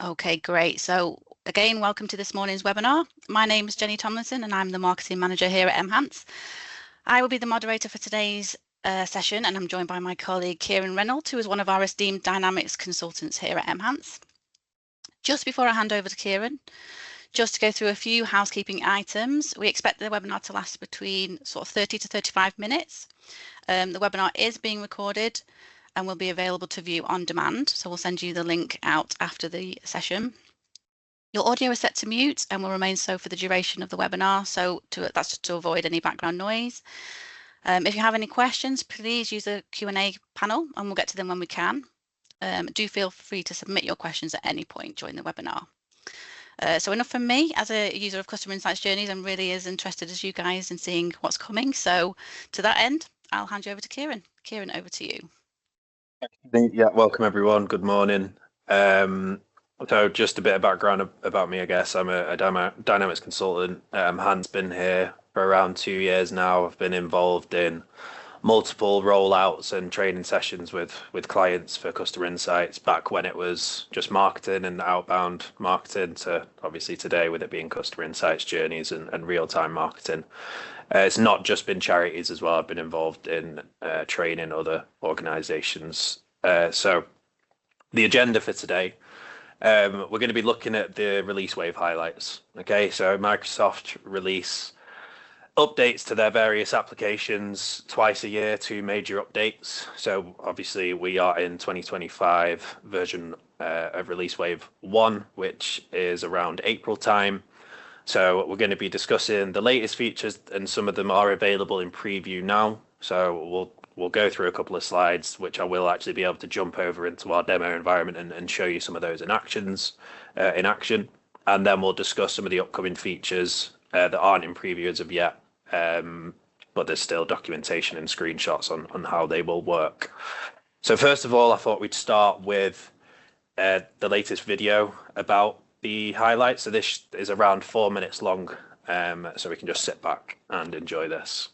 Okay, great. So again, welcome to this morning's webinar. My name is Jenny Tomlinson and I'm the Marketing Manager here at Enhance. I will be the moderator for today's session, and I'm joined by my colleague Kieran Reynolds, who is one of our esteemed Dynamics consultants here at Enhance. Just before I hand over to Kieran, just to go through a few housekeeping items, we expect the webinar to last between sort of 30 to 35 minutes. The webinar is being recorded and will be available to view on demand. So we'll send you the link out after the session. Your audio is set to mute and will remain so for the duration of the webinar. So that's to avoid any background noise. If you have any questions, please use the Q&A panel and we'll get to them when we can. Do feel free to submit your questions at any point during the webinar. So enough from me. As a user of Customer Insights Journeys, I'm really as interested as you guys in seeing what's coming. So to that end, I'll hand you over to Kieran. Kieran, over to you. Yeah, welcome everyone. Good morning. So just a bit of background about me, I guess. I'm a Dynamics consultant. Hans been here for around 2 years now. I've been involved in multiple rollouts and training sessions with clients for Customer Insights back when it was just marketing and outbound marketing, to obviously today with it being Customer Insights Journeys and real-time marketing. It's not just been charities as well. I've been involved in training other organizations. So the agenda for today, we're going to be looking at the release wave highlights. Okay, so Microsoft release updates to their various applications twice a year, 2 major updates. So obviously we are in 2025 version of release wave 1, which is around April time. So we're going to be discussing the latest features, and some of them are available in preview now. So we'll go through a couple of slides, which I will actually be able to jump over into our demo environment and show you some of those in action. And then we'll discuss some of the upcoming features that aren't in preview as of yet, but there's still documentation and screenshots on how they will work. So first of all, I thought we'd start with the latest video about the highlights. So this is around 4 minutes long, so we can just sit back and enjoy this.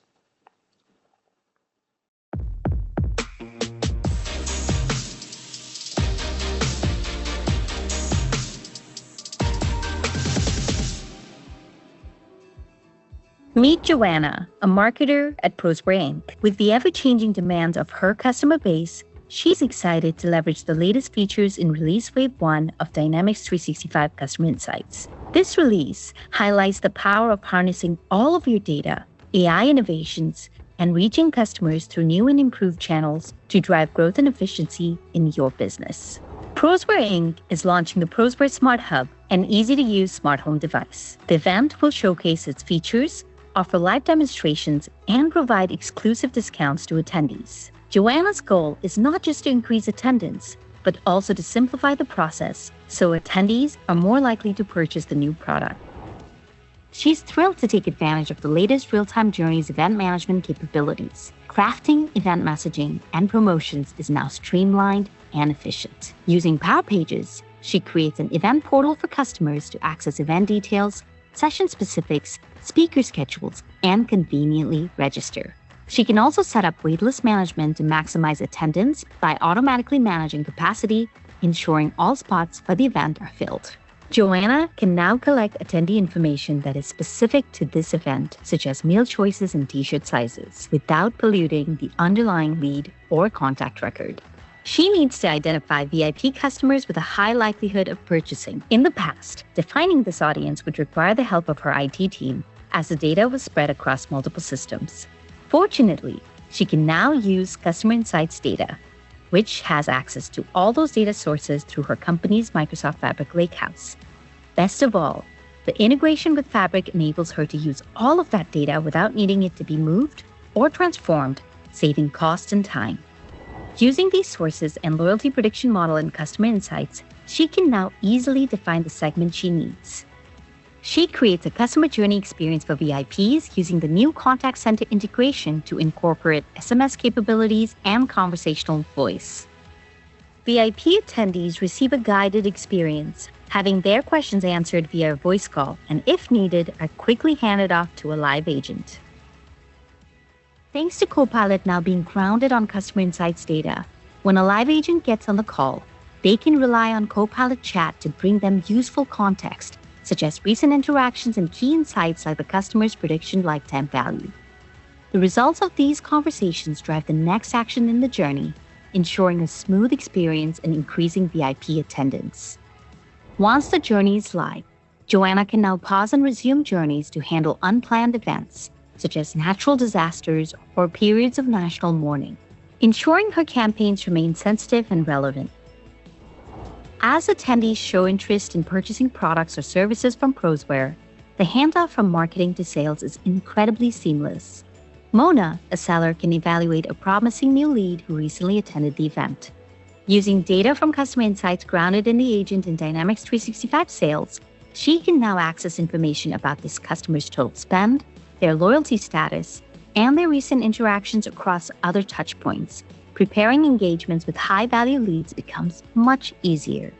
Meet Joanna, a marketer at Prosper Inc. With the ever-changing demands of her customer base, she's excited to leverage the latest features in Release Wave 1 of Dynamics 365 Customer Insights. This release highlights the power of harnessing all of your data, AI innovations, and reaching customers through new and improved channels to drive growth and efficiency in your business. Prosper Inc. is launching the Prosper Smart Hub, an easy-to-use smart home device. The event will showcase its features, offer live demonstrations, and provide exclusive discounts to attendees. Joanna's goal is not just to increase attendance, but also to simplify the process so attendees are more likely to purchase the new product. She's thrilled to take advantage of the latest real-time Journeys event management capabilities. Crafting event messaging and promotions is now streamlined and efficient. Using Power Pages, she creates an event portal for customers to access event details, session specifics, speaker schedules, and conveniently register. She can also set up waitlist management to maximize attendance by automatically managing capacity, ensuring all spots for the event are filled. Joanna can now collect attendee information that is specific to this event, such as meal choices and t-shirt sizes, without polluting the underlying lead or contact record. She needs to identify VIP customers with a high likelihood of purchasing. In the past, defining this audience would require the help of her IT team, as the data was spread across multiple systems. Fortunately, she can now use Customer Insights data, which has access to all those data sources through her company's Microsoft Fabric Lakehouse. Best of all, the integration with Fabric enables her to use all of that data without needing it to be moved or transformed, saving cost and time. Using these sources and loyalty prediction model in Customer Insights, she can now easily define the segment she needs. She creates a customer journey experience for VIPs using the new contact center integration to incorporate SMS capabilities and conversational voice. VIP attendees receive a guided experience, having their questions answered via a voice call, and if needed, are quickly handed off to a live agent. Thanks to Copilot now being grounded on Customer Insights data, when a live agent gets on the call, They can rely on Copilot Chat to bring them useful context, such as recent interactions and key insights like the customer's prediction lifetime value. The results of these conversations drive the next action in the journey, ensuring a smooth experience and increasing VIP attendance. Once the journey is live, Joanna can now pause and resume journeys to handle unplanned events, such as natural disasters or periods of national mourning, ensuring her campaigns remain sensitive and relevant. As attendees show interest in purchasing products or services from Prosware, the handoff from marketing to sales is incredibly seamless. Mona, a seller, can evaluate a promising new lead who recently attended the event. Using data from customer insights grounded in the agent in Dynamics 365 Sales, she can now access information about this customer's total spend, their loyalty status, and their recent interactions across other touchpoints. Preparing engagements with high-value leads becomes much easier.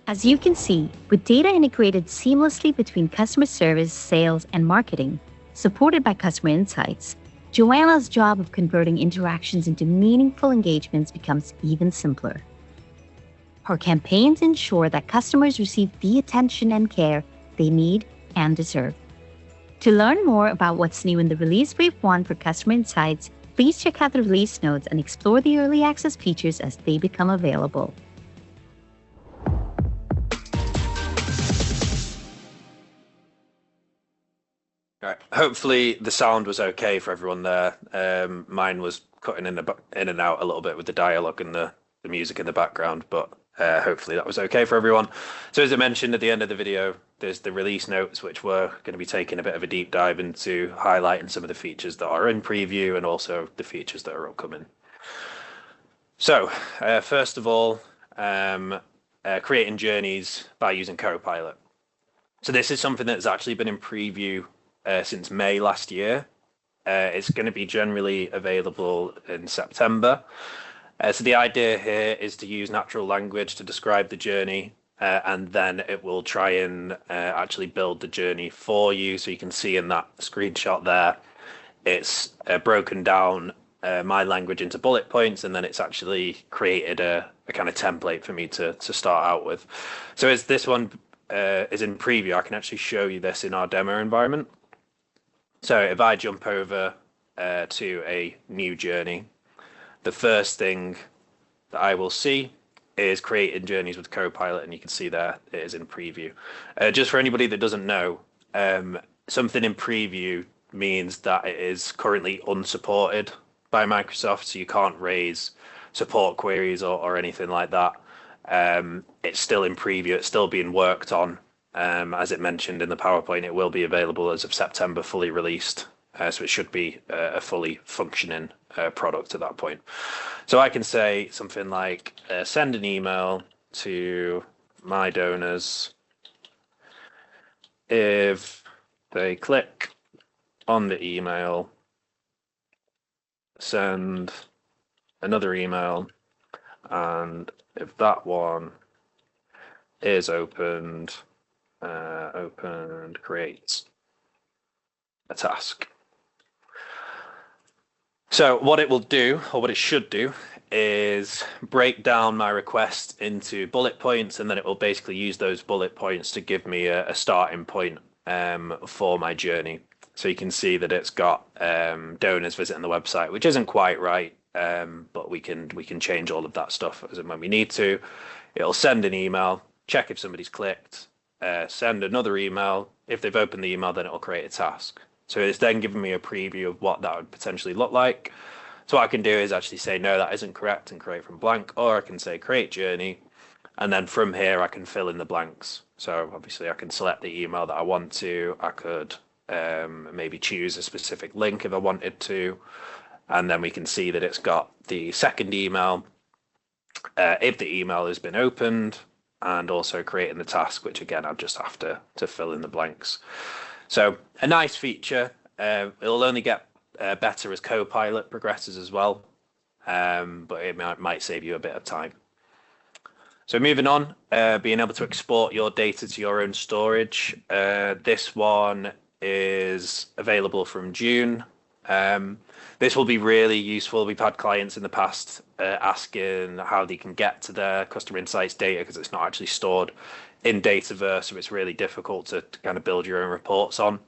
As you can see, with data integrated seamlessly between customer service, sales, and marketing, supported by customer insights, Joanna's job of converting interactions into meaningful engagements becomes even simpler. Her campaigns ensure that customers receive the attention and care they need and deserve. To learn more about what's new in the Release Wave 1 for Customer Insights, please check out the release notes and explore the early access features as they become available. All right. Hopefully the sound was okay for everyone there. Mine was cutting in and out a little bit with the dialogue and the music in the background, but hopefully that was okay for everyone. So as I mentioned at the end of the video, there's the release notes, which we're going to be taking a bit of a deep dive into, highlighting some of the features that are in preview and also the features that are upcoming. So first of all, creating journeys by using Copilot. So this is something that's actually been in preview since May last year. It's going to be generally available in September. So the idea here is to use natural language to describe the journey, and then it will try and actually build the journey for you. So you can see in that screenshot there, it's broken down my language into bullet points, and then it's actually created a kind of template for me to start out with. So as this one is in preview, I can actually show you this in our demo environment. So if I jump over to a new journey, the first thing that I will see is creating journeys with Copilot, and you can see there it is in preview. Just for anybody that doesn't know, something in preview means that it is currently unsupported by Microsoft, so you can't raise support queries or anything like that. It's still in preview, it's still being worked on. As it mentioned in the PowerPoint, it will be available as of September, fully released. So it should be a fully functioning product at that point. So I can say something like, send an email to my donors. If they click on the email, send another email, and if that one is opened, create a task. So what it will do, or what it should do, is break down my request into bullet points, and then it will basically use those bullet points to give me a starting point for my journey. So you can see that it's got donors visiting the website, which isn't quite right, but we can change all of that stuff as and when we need to. It'll send an email, check if somebody's clicked, send another email. If they've opened the email, then it'll create a task. So it's then giving me a preview of what that would potentially look like. So what I can do is actually say, no, that isn't correct, and create from blank, or I can say create journey. And then from here, I can fill in the blanks. So obviously I can select the email that I want to. I could maybe choose a specific link if I wanted to. And then we can see that it's got the second email, if the email has been opened, and also creating the task, which again, I'll just have to fill in the blanks. So a nice feature. It'll only get better as Copilot progresses as well, but it might save you a bit of time. So moving on, being able to export your data to your own storage. This one is available from June. This will be really useful. We've had clients in the past asking how they can get to their customer insights data because it's not actually stored in Dataverse, so it's really difficult to kind of build your own reports on.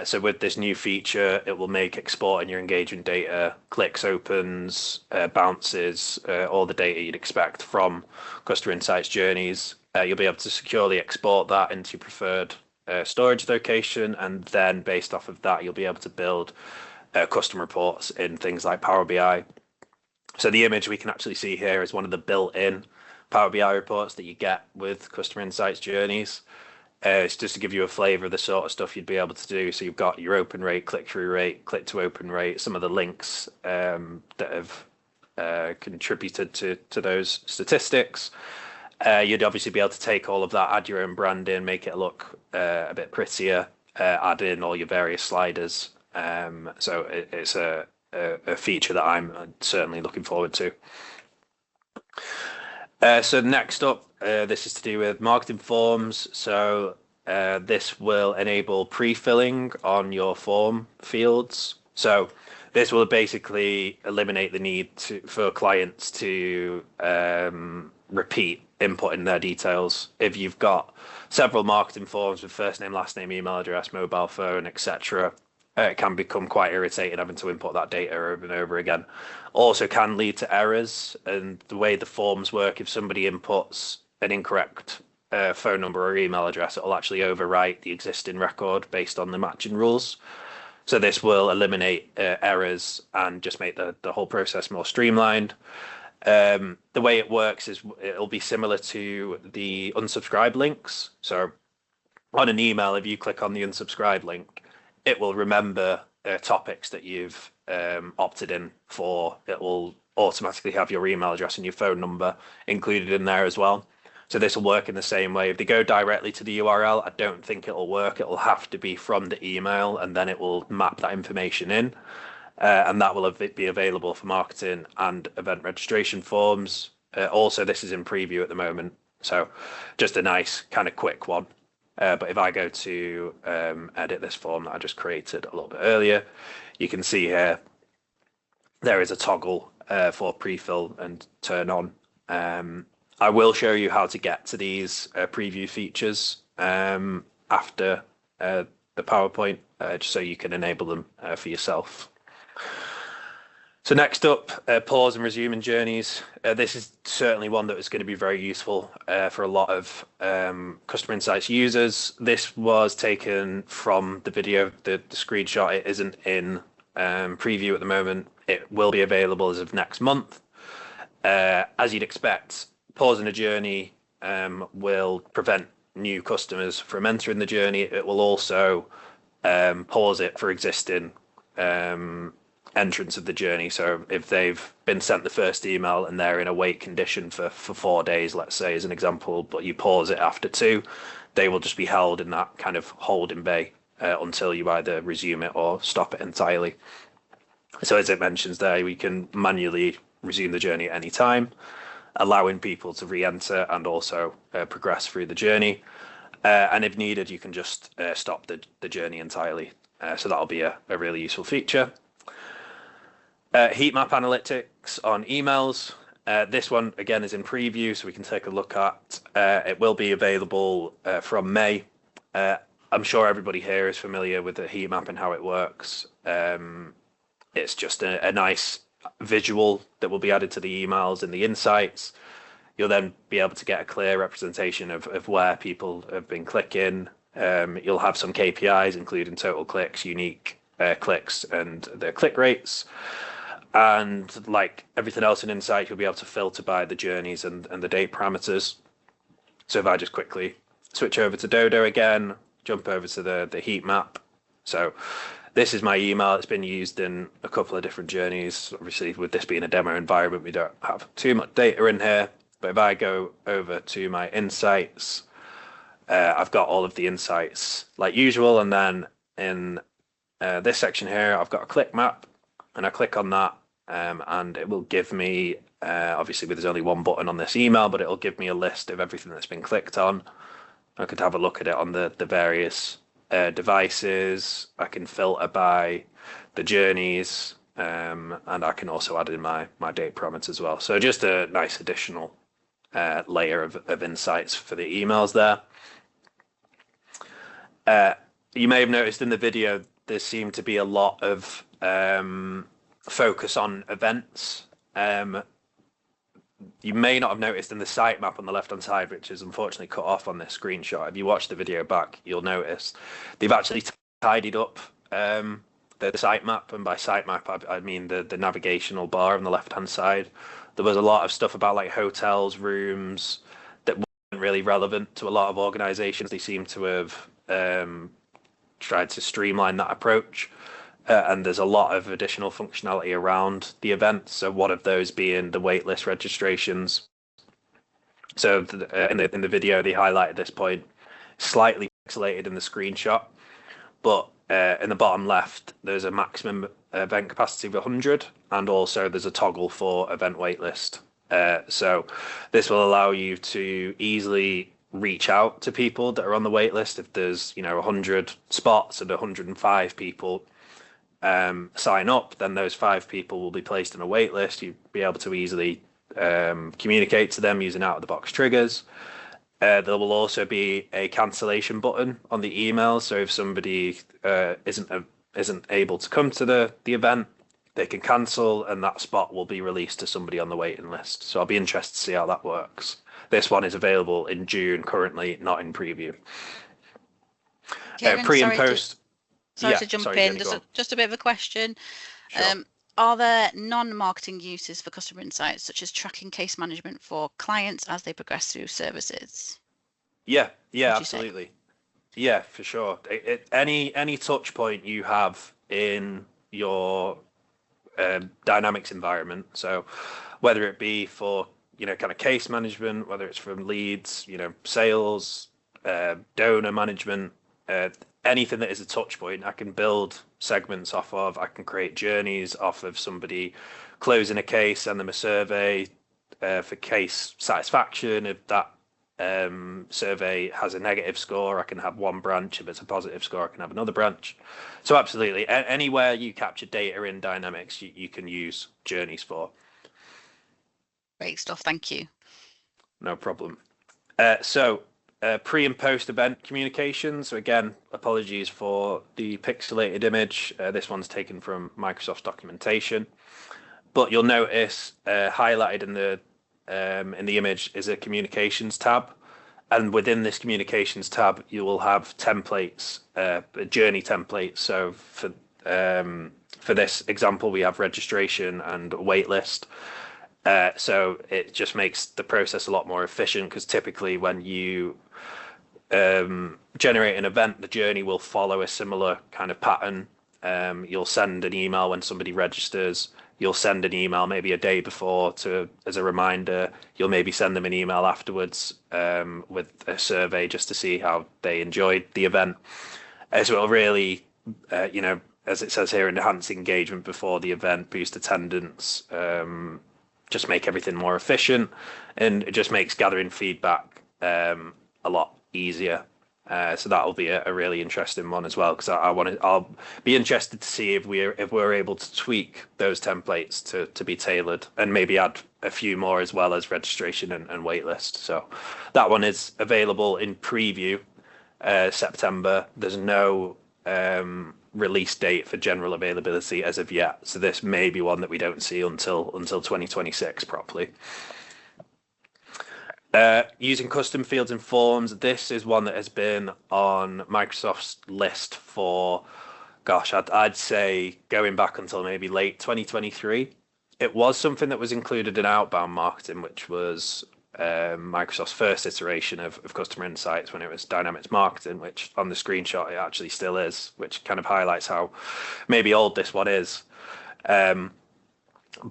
So with this new feature, it will make exporting your engagement data, clicks, opens, bounces, all the data you'd expect from customer insights journeys. You'll be able to securely export that into your preferred storage location, and then based off of that, you'll be able to build custom reports in things like Power BI. So the image we can actually see here is one of the built-in Power BI reports that you get with customer insights journeys. It's just to give you a flavor of the sort of stuff you'd be able to do. So you've got your open rate, click-through rate, click-to-open rate, some of the links that have contributed to those statistics. You'd obviously be able to take all of that, add your own brand in, make it look a bit prettier, add in all your various sliders. So it's a feature that I'm certainly looking forward to. So next up, this is to do with marketing forms. So this will enable pre-filling on your form fields. So this will basically eliminate the need for clients to repeat inputting their details. If you've got several marketing forms with first name, last name, email address, mobile phone, etc., it can become quite irritating having to input that data over and over again. Also can lead to errors, and the way the forms work, if somebody inputs an incorrect phone number or email address, it will actually overwrite the existing record based on the matching rules. So this will eliminate errors and just make the whole process more streamlined. The way it works is it'll be similar to the unsubscribe links. So on an email, if you click on the unsubscribe link, it will remember topics that you've opted in for. It will automatically have your email address and your phone number included in there as well. So this will work in the same way. If they go directly to the URL, I don't think it'll work. It'll have to be from the email, and then it will map that information in. And that will be available for marketing and event registration forms. Also, this is in preview at the moment, so just a nice kind of quick one. But if I go to edit this form that I just created a little bit earlier, you can see here there is a toggle for pre-fill and turn on. I will show you how to get to these preview features after the PowerPoint, just so you can enable them for yourself. So next up, pause and resume in journeys. This is certainly one that is going to be very useful for a lot of customer insights users. This was taken from the video, the screenshot. It isn't in preview at the moment. It will be available as of next month. As you'd expect, pausing a journey will prevent new customers from entering the journey. It will also pause it for existing entrance of the journey. So if they've been sent the first email and they're in a wait condition for 4 days, let's say as an example, but you pause it after 2, they will just be held in that kind of holding bay until you either resume it or stop it entirely. So as it mentions there, we can manually resume the journey at any time, allowing people to re-enter and also progress through the journey. And if needed, you can just stop the journey entirely. So that'll be a really useful feature. Heat map analytics on emails. This one, again, is in preview, so we can take a look at. It will be available from May. I'm sure everybody here is familiar with the heat map and how it works. It's just a nice visual that will be added to the emails and the insights. You'll then be able to get a clear representation of where people have been clicking. You'll have some KPIs, including total clicks, unique clicks, and their click rates. And like everything else in Insight, you'll be able to filter by the journeys and the date parameters. So if I just quickly switch over to Dodo again, jump over to the heat map. So this is my email. It's been used in a couple of different journeys. Obviously, with this being a demo environment, we don't have too much data in here. But if I go over to my insights, I've got all of the insights like usual. And then in this section here, I've got a click map, and I click on that. And it will give me, obviously there's only one button on this email, but it'll give me a list of everything that's been clicked on. I could have a look at it on the various devices. I can filter by the journeys, and I can also add in my date parameters as well. So just a nice additional layer of insights for the emails there. You may have noticed in the video there seemed to be a lot of focus on events. You may not have noticed in the sitemap on the left-hand side, which is unfortunately cut off on this screenshot. If you watch the video back, you'll notice they've actually tidied up the sitemap, and by sitemap I mean the navigational bar on the left-hand side. There was a lot of stuff about like hotels, rooms that weren't really relevant to a lot of organizations. They seem to have tried to streamline that approach. And there's a lot of additional functionality around the event. So one of those being the waitlist registrations. So in the video, they highlighted this point, slightly pixelated in the screenshot, but in the bottom left, there's a maximum event capacity of 100, and also there's a toggle for event waitlist. So this will allow you to easily reach out to people that are on the waitlist. If there's 100 spots and 105 people sign up, then those 5 people will be placed in a wait list. You'll be able to easily communicate to them using out-of-the-box triggers. There will also be a cancellation button on the email, so if somebody isn't able to come to the event, they can cancel, and that spot will be released to somebody on the waiting list. So I'll be interested to see how that works. This one is available in June currently, not in preview. Kieran, pre and post. Sorry to jump in. Just a bit of a question. Sure. Are there non-marketing uses for customer insights, such as tracking case management for clients as they progress through services? Yeah, absolutely. Yeah, for sure. Any touch point you have in your Dynamics environment, so whether it be for kind of case management, whether it's from leads, sales, donor management, anything that is a touch point, I can build segments off of. I can create journeys off of somebody closing a case, send them a survey for case satisfaction. If that survey has a negative score, I can have one branch. If it's a positive score, I can have another branch. So absolutely, anywhere you capture data in Dynamics, you can use journeys for. Great stuff. Thank you. No problem. Pre and post event communications. So again, apologies for the pixelated image. This one's taken from Microsoft's documentation, but you'll notice highlighted in the image is a communications tab, and within this communications tab, you will have templates, journey templates. So for this example, we have registration and waitlist. So it just makes the process a lot more efficient, because typically when you generate an event, the journey will follow a similar kind of pattern. You'll send an email when somebody registers. You'll send an email maybe a day before as a reminder. You'll maybe send them an email afterwards with a survey just to see how they enjoyed the event. As well, really, as it says here, enhance engagement before the event, boost attendance, just make everything more efficient, and it just makes gathering feedback a lot easier. So that will be a really interesting one as well, because I'll be interested to see if we're able to tweak those templates to be tailored, and maybe add a few more as well as registration and waitlist. So that one is available in preview September. There's no release date for general availability as of yet, so this may be one that we don't see until 2026 properly. Using custom fields and forms, this is one that has been on Microsoft's list for, gosh, I'd say going back until maybe late 2023. It was something that was included in outbound marketing, which was Microsoft's first iteration of customer insights when it was Dynamics Marketing, which on the screenshot it actually still is, which kind of highlights how maybe old this one is.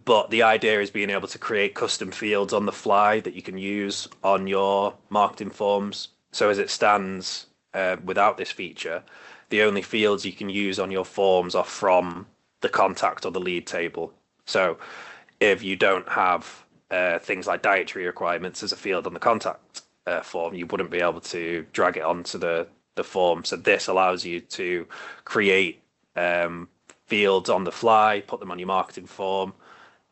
But the idea is being able to create custom fields on the fly that you can use on your marketing forms. So as it stands, without this feature, the only fields you can use on your forms are from the contact or the lead table. So if you don't have things like dietary requirements as a field on the contact form, you wouldn't be able to drag it onto the form. So this allows you to create fields on the fly, put them on your marketing form.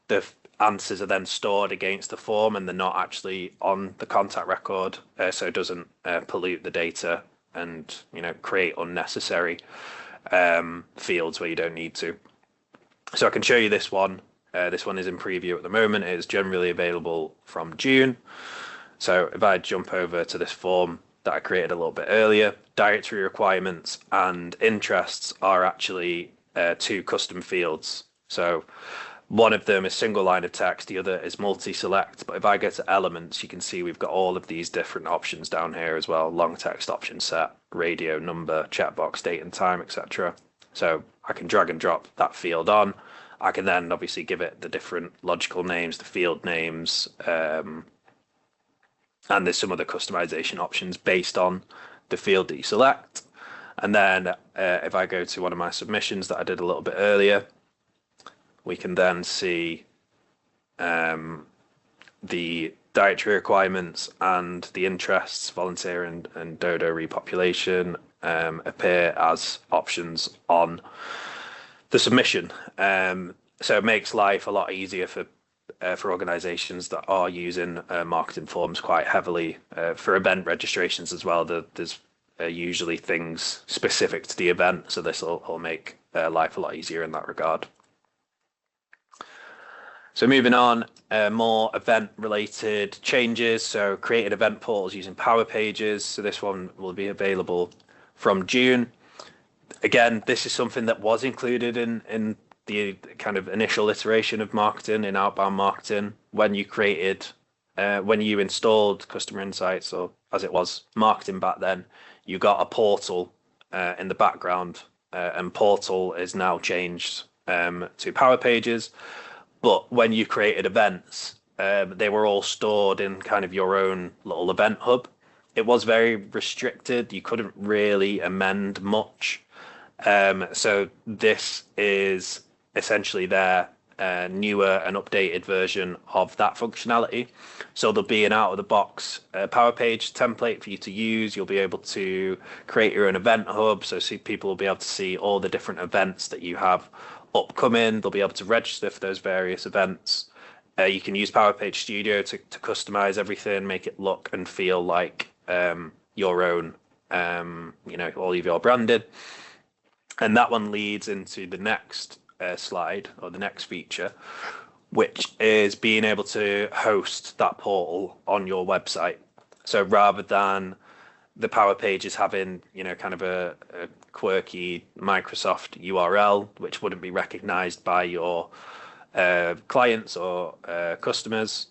The answers are then stored against the form, and they're not actually on the contact record, so it doesn't pollute the data and create unnecessary fields where you don't need to. So I can show you this one. This one is in preview at the moment. It is generally available from June. So if I jump over to this form that I created a little bit earlier, dietary requirements and interests are actually two custom fields. So one of them is single line of text, the other is multi-select. But if I go to elements, you can see we've got all of these different options down here as well. Long text option set, radio, number, checkbox, date and time, etc. So I can drag and drop that field on. I can then obviously give it the different logical names, the field names, and there's some other customization options based on the field that you select. And then if I go to one of my submissions that I did a little bit earlier, we can then see the dietary requirements and the interests, volunteer and dodo repopulation, appear as options on the submission. So it makes life a lot easier for organizations that are using marketing forms quite heavily. For event registrations as well, there's usually things specific to the event, so this will make life a lot easier in that regard. So moving on, more event-related changes. So creating event portals using Power Pages. So this one will be available from June. Again, this is something that was included in the kind of initial iteration of marketing, in outbound marketing, when you installed Customer Insights, or as it was, marketing back then, you got a portal in the background, and portal is now changed to Power Pages. But when you created events, they were all stored in kind of your own little event hub. It was very restricted. You couldn't really amend much. So this is essentially their newer and updated version of that functionality. So there'll be an out-of-the-box Power Page template for you to use. You'll be able to create your own event hub, so people will be able to see all the different events that you have upcoming. They'll be able to register for those various events. You can use Power Page Studio to customize everything, make it look and feel like your own, all of your branded. And that one leads into the next slide, or the next feature, which is being able to host that portal on your website. So rather than the Power Pages having, kind of a quirky Microsoft URL, which wouldn't be recognized by your clients or customers,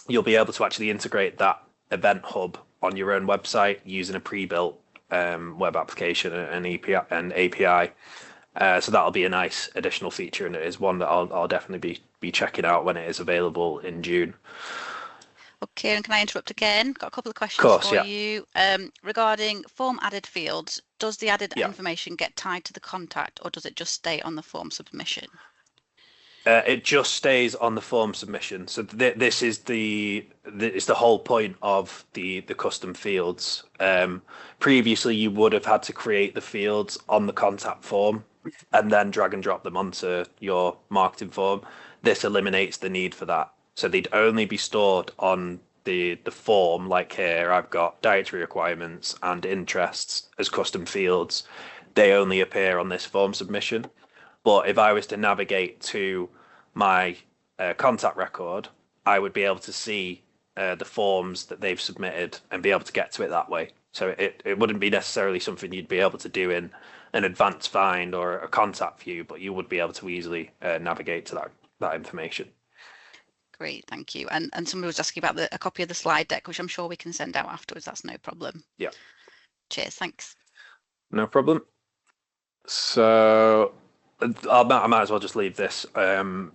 you'll be able to actually integrate that event hub on your own website using a pre-built web application and API. So that'll be a nice additional feature, and it is one that I'll definitely be checking out when it is available in June. Okay, and can I interrupt again? Got a couple of questions for you. Regarding form added fields, does the added information get tied to the contact, or does it just stay on the form submission? It just stays on the form submission. So this is the whole point of the custom fields. Previously, you would have had to create the fields on the contact form and then drag and drop them onto your marketing form. This eliminates the need for that. So they'd only be stored on the form, like here, I've got dietary requirements and interests as custom fields. They only appear on this form submission. But if I was to navigate to my contact record, I would be able to see the forms that they've submitted and be able to get to it that way. So it wouldn't be necessarily something you'd be able to do in an advanced find or a contact view, but you would be able to easily navigate to that information. Great, thank you. And somebody was asking about a copy of the slide deck, which I'm sure we can send out afterwards. That's no problem. Yeah. Cheers, thanks. No problem. So I might as well just leave this on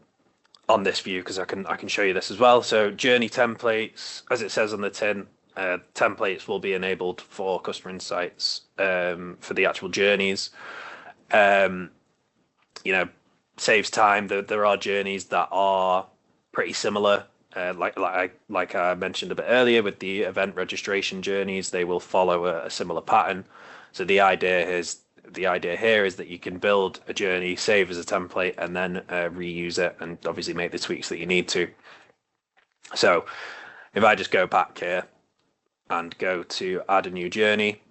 this view because I can show you this as well. So journey templates, as it says on the tin, templates will be enabled for Customer Insights for the actual journeys. Saves time. There are journeys that are pretty similar. Like I mentioned a bit earlier with the event registration journeys, they will follow a similar pattern. So the idea is the idea here is that you can build a journey, save as a template, and then reuse it, and obviously make the tweaks that you need to. So if I just go back here and go to add a new journey,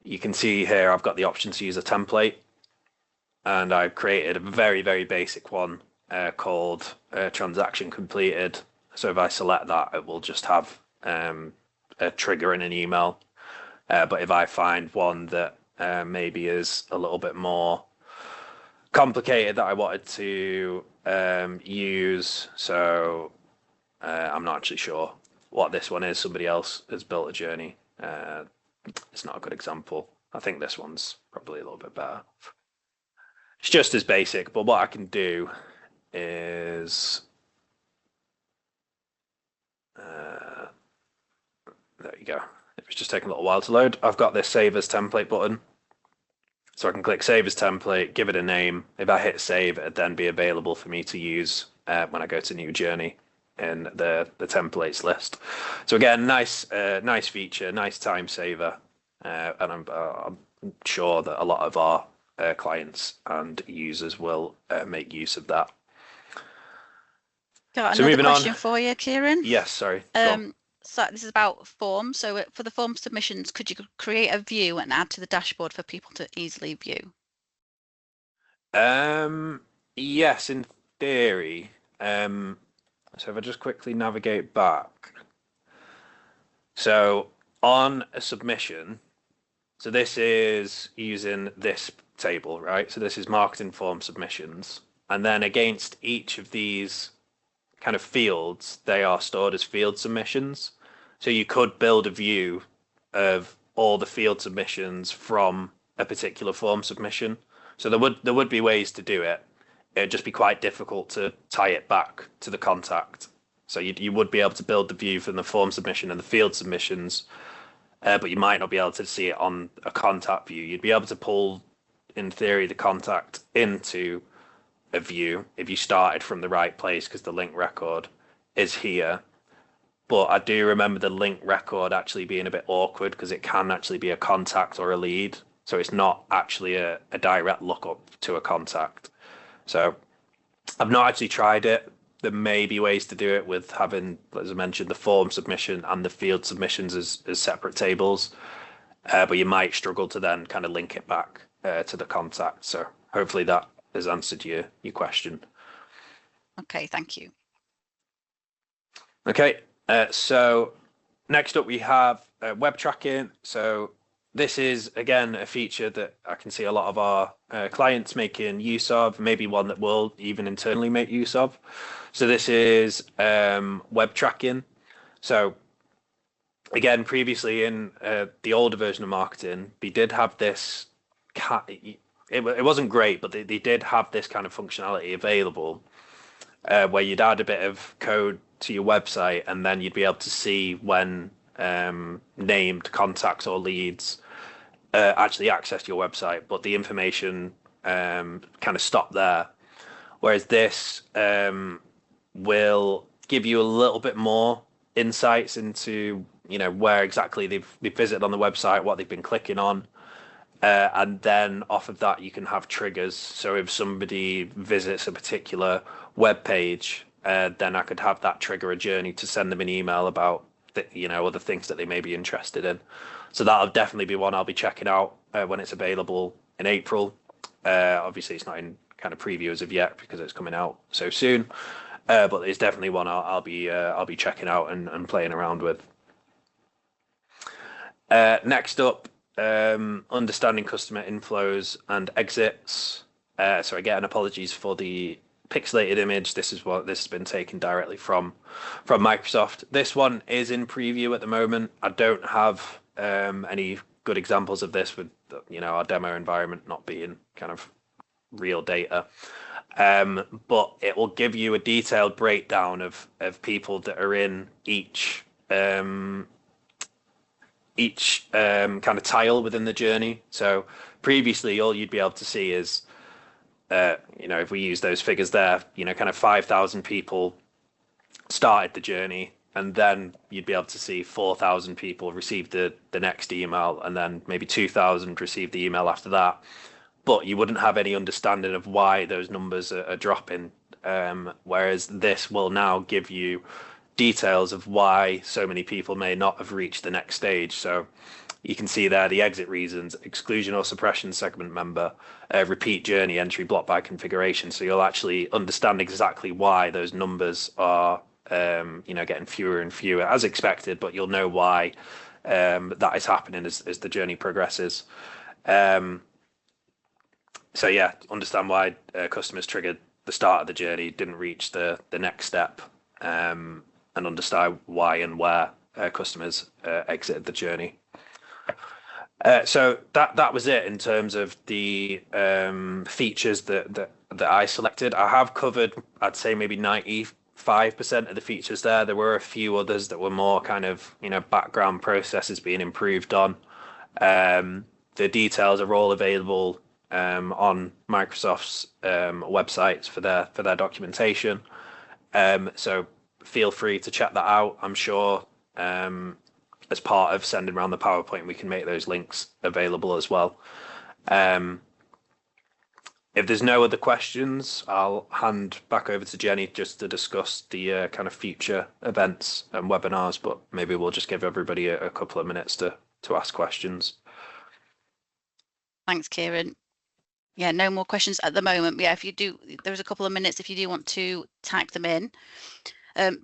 you can see here I've got the option to use a template, and I've created a very, very basic one called transaction completed. So if I select that, it will just have a trigger in an email. But if I find one that maybe is a little bit more complicated that I wanted to use, so I'm not actually sure what this one is. Somebody else has built a journey. It's not a good example. I think this one's probably a little bit better. It's just as basic, but what I can do is there you go. It was just taking a little while to load. I've got this save as template button. So I can click save as template, give it a name. If I hit save, it'd then be available for me to use when I go to new journey in the templates list. So again, nice feature, nice time saver. And I'm sure that a lot of our clients and users will make use of that. Got another question for you, Kieran. Yes, sorry. So this is about forms. So for the form submissions, could you create a view and add to the dashboard for people to easily view? Yes, in theory. So if I just quickly navigate back. So on a submission, so this is using this table, right? So this is marketing form submissions. And then against each of these kind of fields, they are stored as field submissions. So you could build a view of all the field submissions from a particular form submission. So there would be ways to do it. It'd just be quite difficult to tie it back to the contact. So you would be able to build the view from the form submission and the field submissions, but you might not be able to see it on a contact view. You'd be able to pull, in theory, the contact into a view if you started from the right place, because the link record is here. But I do remember the link record actually being a bit awkward because it can actually be a contact or a lead. So it's not actually a direct lookup to a contact. So I've not actually tried it. There may be ways to do it with having, as I mentioned, the form submission and the field submissions as separate tables. But you might struggle to then kind of link it back to the contact. So hopefully that has answered your question. Okay, thank you. Okay, so next up we have web tracking. So this is, again, a feature that I can see a lot of our clients making use of, maybe one that we'll even internally make use of. So this is web tracking. So again, previously in the older version of marketing, we did have this, it wasn't great, but they did have this kind of functionality available where you'd add a bit of code to your website and then you'd be able to see when named contacts or leads actually accessed your website, but the information kind of stopped there. Whereas this will give you a little bit more insights into, you know, where exactly they've visited on the website, what they've been clicking on. And then off of that, you can have triggers. So if somebody visits a particular web page, then I could have that trigger a journey to send them an email about, other things that they may be interested in. So that'll definitely be one I'll be checking out when it's available in April. Obviously, it's not in kind of preview as of yet because it's coming out so soon. But it's definitely one I'll be checking out and playing around with. Next up, understanding customer inflows and exits. So again, apologies for the pixelated image. This has been taken directly from Microsoft. This one is in preview at the moment. I don't have any good examples of this with our demo environment not being kind of real data. But it will give you a detailed breakdown of people that are in each kind of tile within the journey. So previously, all you'd be able to see is, if we use those figures there, kind of 5,000 people started the journey. and then you'd be able to see 4,000 people receive the next email, and then maybe 2,000 receive the email after that. But you wouldn't have any understanding of why those numbers are dropping. Whereas this will now give you details of why so many people may not have reached the next stage. So you can see there the exit reasons, exclusion or suppression segment member, repeat journey entry block by configuration. So you'll actually understand exactly why those numbers are getting fewer and fewer as expected, but you'll know why that is happening as the journey progresses. So yeah, understand why customers triggered the start of the journey, didn't reach the next step, and understand why and where customers exited the journey. So that was it in terms of the features that I selected. I have covered, I'd say maybe 95% of the features there. There were a few others that were more kind of background processes being improved on. The details are all available on Microsoft's websites for their documentation. So feel free to check that out. I'm sure as part of sending around the PowerPoint, we can make those links available as well. If there's no other questions, I'll hand back over to Jenny just to discuss the kind of future events and webinars, but maybe we'll just give everybody a couple of minutes to ask questions. Thanks, Kieran. Yeah, no more questions at the moment. Yeah, if you do, there's a couple of minutes if you do want to type them in.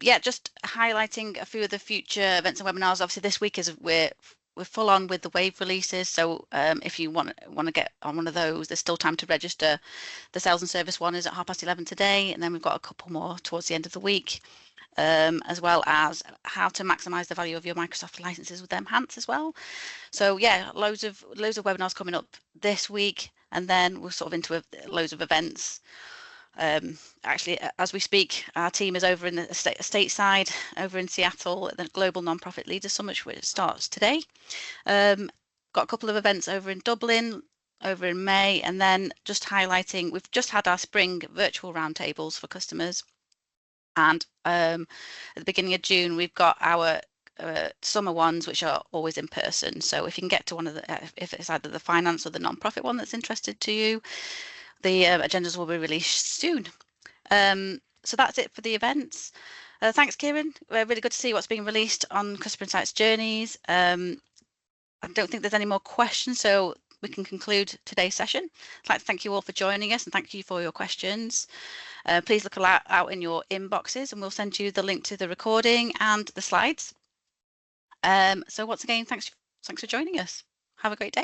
Yeah, just highlighting a few of the future events and webinars. Obviously, this week we're full on with the Wave releases. So if you want to get on one of those, there's still time to register. The sales and service one is at 11:30 today, and then we've got a couple more towards the end of the week, as well as how to maximize the value of your Microsoft licenses with Enhance as well. So yeah, loads of webinars coming up this week, and then we're sort of into loads of events. Actually, as we speak, our team is over in the stateside, over in Seattle at the Global Nonprofit Leaders Summit, which starts today. Got a couple of events over in Dublin, over in May, and then just highlighting, we've just had our spring virtual roundtables for customers, and at the beginning of June, we've got our summer ones, which are always in person. So if you can get to one of the, if it's either the finance or the nonprofit one that's interested to you, the agendas will be released soon. So that's it for the events. Thanks, Kieran. Really good to see what's being released on Customer Insights Journeys. I don't think there's any more questions, so we can conclude today's session. I'd like to thank you all for joining us and thank you for your questions. Please look out in your inboxes and we'll send you the link to the recording and the slides. So once again, thanks for joining us. Have a great day.